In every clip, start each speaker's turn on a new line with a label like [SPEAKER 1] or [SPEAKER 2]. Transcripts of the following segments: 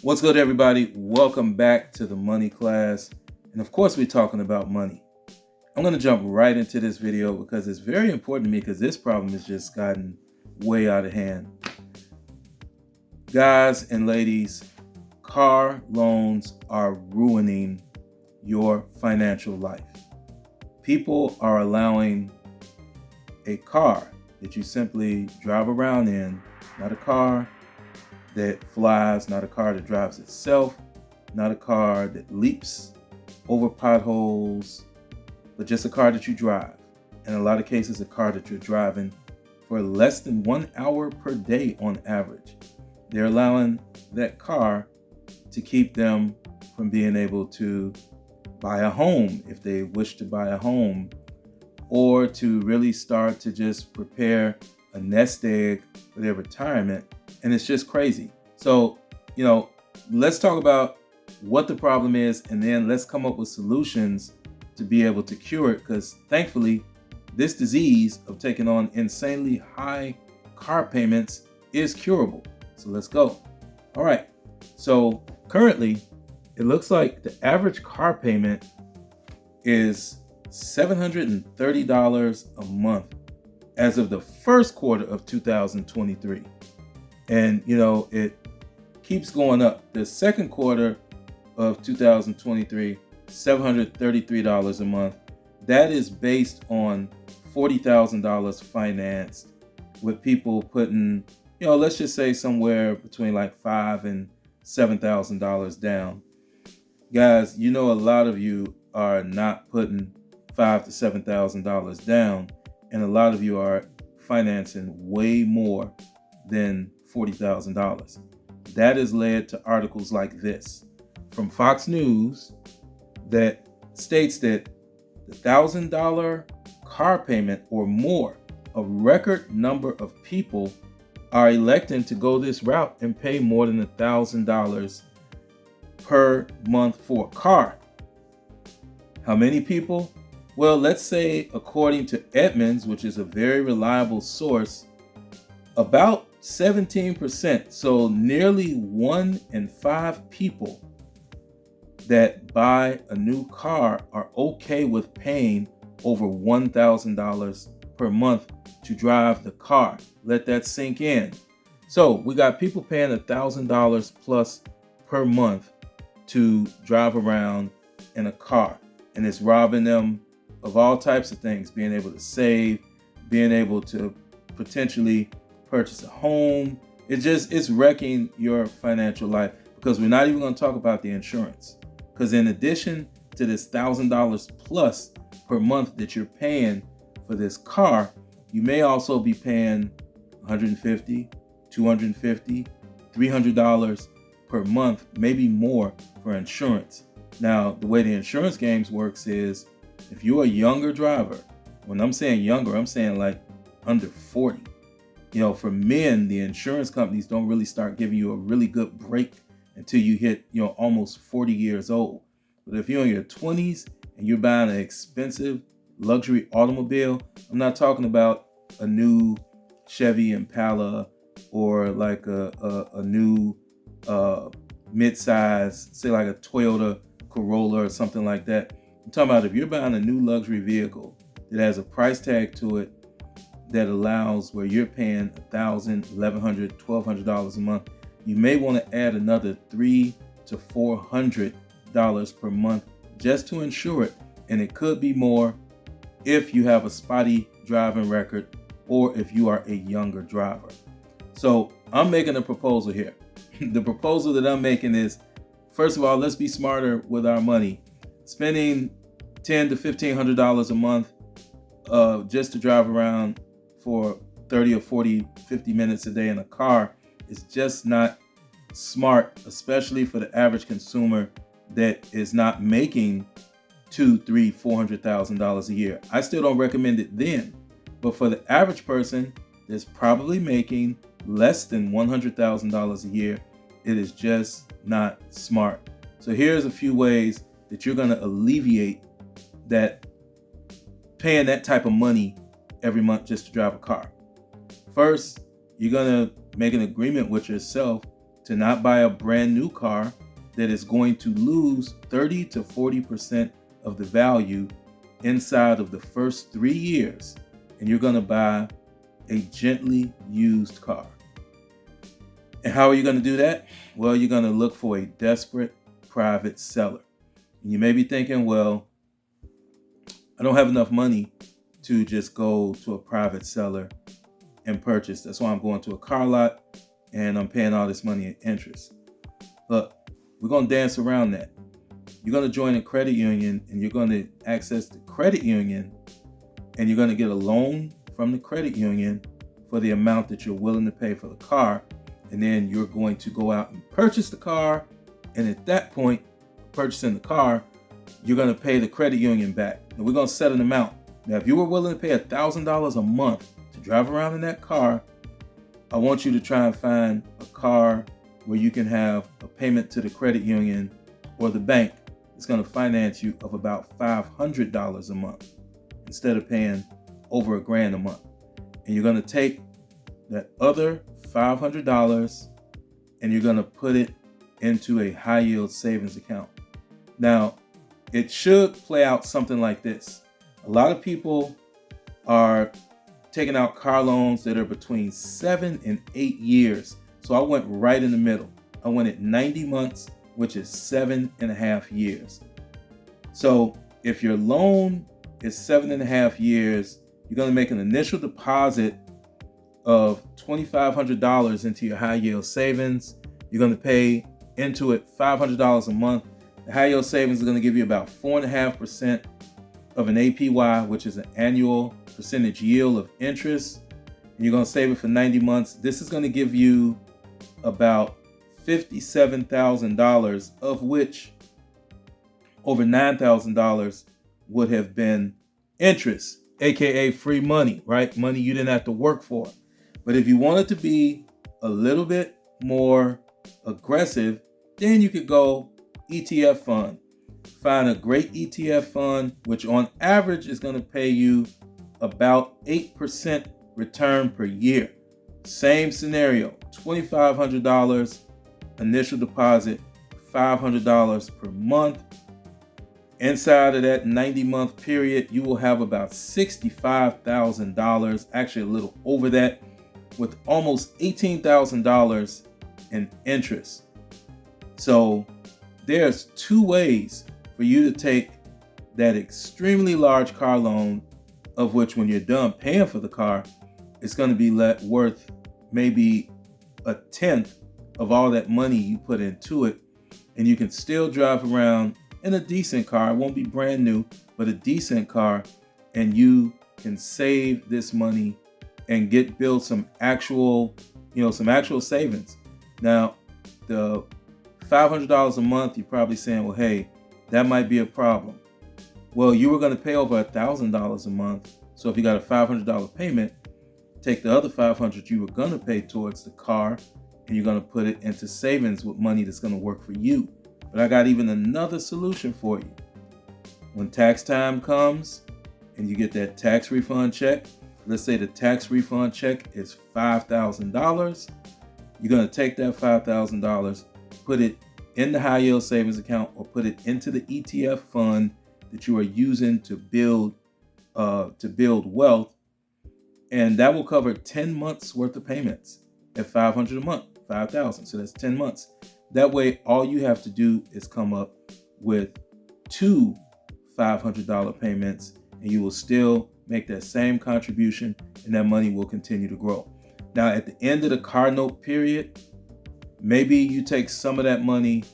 [SPEAKER 1] What's good, everybody? Welcome back to the money class. And of course, we're talking about money. I'm going to jump right into this video because it's very important to me because this problem has just gotten way out of hand. Guys and ladies, car loans are ruining your financial life. People are allowing a car that you simply drive around in, not a car that flies, not a car that drives itself, not a car that leaps over potholes, but just a car that you drive. In a lot of cases, a car that you're driving for less than 1 hour per day on average. They're allowing that car to keep them from being able to buy a home if they wish to buy a home, or to really start to just prepare a nest egg for their retirement. And it's just crazy. So, let's talk about what the problem is, and then let's come up with solutions to be able to cure it. Because thankfully, this disease of taking on insanely high car payments is curable. So let's go. All right. So currently, it looks like the average car payment is $730 a month as of the first quarter of 2023. And, it keeps going up. The second quarter of 2023, $733 a month. That is based on $40,000 financed, with people putting, let's just say somewhere between like $5,000 and $7,000 down. Guys, a lot of you are not putting $5,000 to $7,000 down, and a lot of you are financing way more than $40,000. That has led to articles like this from Fox News that states that the $1,000 car payment or more, a record number of people are electing to go this route and pay more than $1,000 per month for a car. How many people? Well, let's say, according to Edmunds, which is a very reliable source, about 17%. So nearly 1 in 5 people that buy a new car are okay with paying over $1,000 per month to drive the car. Let that sink in. So we got people paying $1,000 plus per month to drive around in a car, and it's robbing them of all types of things: being able to save, being able to potentially purchase a home. It's wrecking your financial life, because we're not even going to talk about the insurance. Because in addition to this $1,000 plus per month that you're paying for this car, you may also be paying $150, $250, $300 per month, maybe more, for insurance. Now, the way the insurance games works is, if you're a younger driver, when I'm saying younger, I'm saying like under 40. For men, the insurance companies don't really start giving you a really good break until you hit, almost 40 years old. But if you're in your 20s and you're buying an expensive luxury automobile, I'm not talking about a new Chevy Impala or like a new mid-size, say like a Toyota Corolla or something like that. I'm talking about if you're buying a new luxury vehicle that has a price tag to it that allows where you're paying $1,000, $1,100, $1,200 a month, you may want to add another $300 to $400 per month just to insure it. And it could be more if you have a spotty driving record or if you are a younger driver. So I'm making a proposal here. The proposal that I'm making is, first of all, let's be smarter with our money. Spending $1,000 to $1,500 a month just to drive around for 30 or 40, 50 minutes a day in a car is just not smart, especially for the average consumer that is not making $200,000, $300,000, $400,000 a year. I still don't recommend it then, but for the average person that's probably making less than $100,000 a year, it is just not smart. So here's a few ways that you're going to alleviate that, paying that type of money every month just to drive a car. First, you're going to make an agreement with yourself to not buy a brand new car that is going to lose 30 to 40% of the value inside of the first 3 years, and you're going to buy a gently used car. And how are you going to do that? Well, you're going to look for a desperate private seller. And you may be thinking, well, I don't have enough money to just go to a private seller and purchase. That's why I'm going to a car lot and I'm paying all this money in interest. Look, we're going to dance around that. You're going to join a credit union and you're going to access the credit union and you're going to get a loan from the credit union for the amount that you're willing to pay for the car. And then you're going to go out and purchase the car. And at that point, purchasing the car, you're going to pay the credit union back. And we're going to set an amount. Now, if you were willing to pay $1,000 a month to drive around in that car, I want you to try and find a car where you can have a payment to the credit union or the bank that's going to finance you of about $500 a month instead of paying over $1,000 a month. And you're going to take that other $500 and you're going to put it into a high yield savings account. Now, it should play out something like this. A lot of people are taking out car loans that are between 7 and 8 years. So I went right in the middle. I went at 90 months, which is 7.5 years. So if your loan is 7.5 years, you're going to make an initial deposit of $2,500 into your high yield savings. You're going to pay into it $500 a month. The high yield savings is going to give you about 4.5% of an APY, which is an annual percentage yield of interest. And you're going to save it for 90 months. This is going to give you about $57,000, of which over $9,000 would have been interest, aka free money, right? Money you didn't have to work for. But if you wanted to be a little bit more aggressive, then you could go ETF fund. Find a great ETF fund, which on average is going to pay you about 8% return per year. Same scenario, $2,500 initial deposit, $500 per month. Inside of that 90-month period, you will have about $65,000, actually a little over that, with almost $18,000 in interest. So there's 2 ways for you to take that extremely large car loan, of which when you're done paying for the car, it's going to be worth maybe 1/10 of all that money you put into it. And you can still drive around in a decent car. It won't be brand new, but a decent car. And you can save this money and build some actual savings. Now, the $500 a month, you're probably saying, well, hey, that might be a problem. Well, you were going to pay over $1,000 a month. So if you got a $500 payment, take the other $500 you were going to pay towards the car and you're going to put it into savings with money that's going to work for you. But I got even another solution for you. When tax time comes and you get that tax refund check, let's say the tax refund check is $5,000. You're going to take that $5,000, put it in the high yield savings account or put it into the ETF fund that you are using to build wealth. And that will cover 10 months worth of payments at $500 a month, $5,000. So that's 10 months. That way, all you have to do is come up with 2 $500 payments and you will still make that same contribution and that money will continue to grow. Now, at the end of the car note period, maybe you take some of that money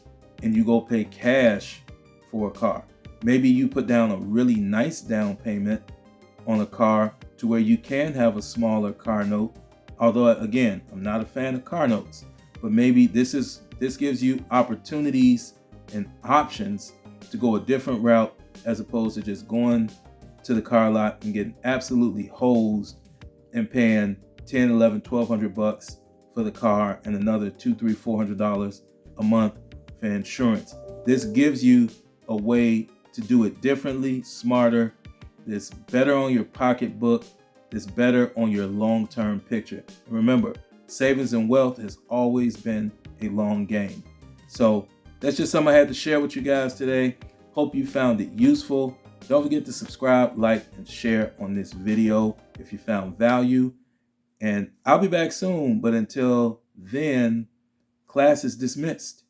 [SPEAKER 1] and you go pay cash for a car. Maybe you put down a really nice down payment on a car to where you can have a smaller car note. Although, again, I'm not a fan of car notes, but maybe this gives you opportunities and options to go a different route as opposed to just going to the car lot and getting absolutely hosed and paying $10, $11, $1,200 for the car and another $200, $300, $400 a month for insurance. This gives you a way to do it differently, smarter, that's better on your pocketbook, that's better on your long-term picture. And remember, savings and wealth has always been a long game. So that's just something I had to share with you guys today. Hope you found it useful. Don't forget to subscribe, like, and share on this video if you found value. And I'll be back soon, but until then, class is dismissed.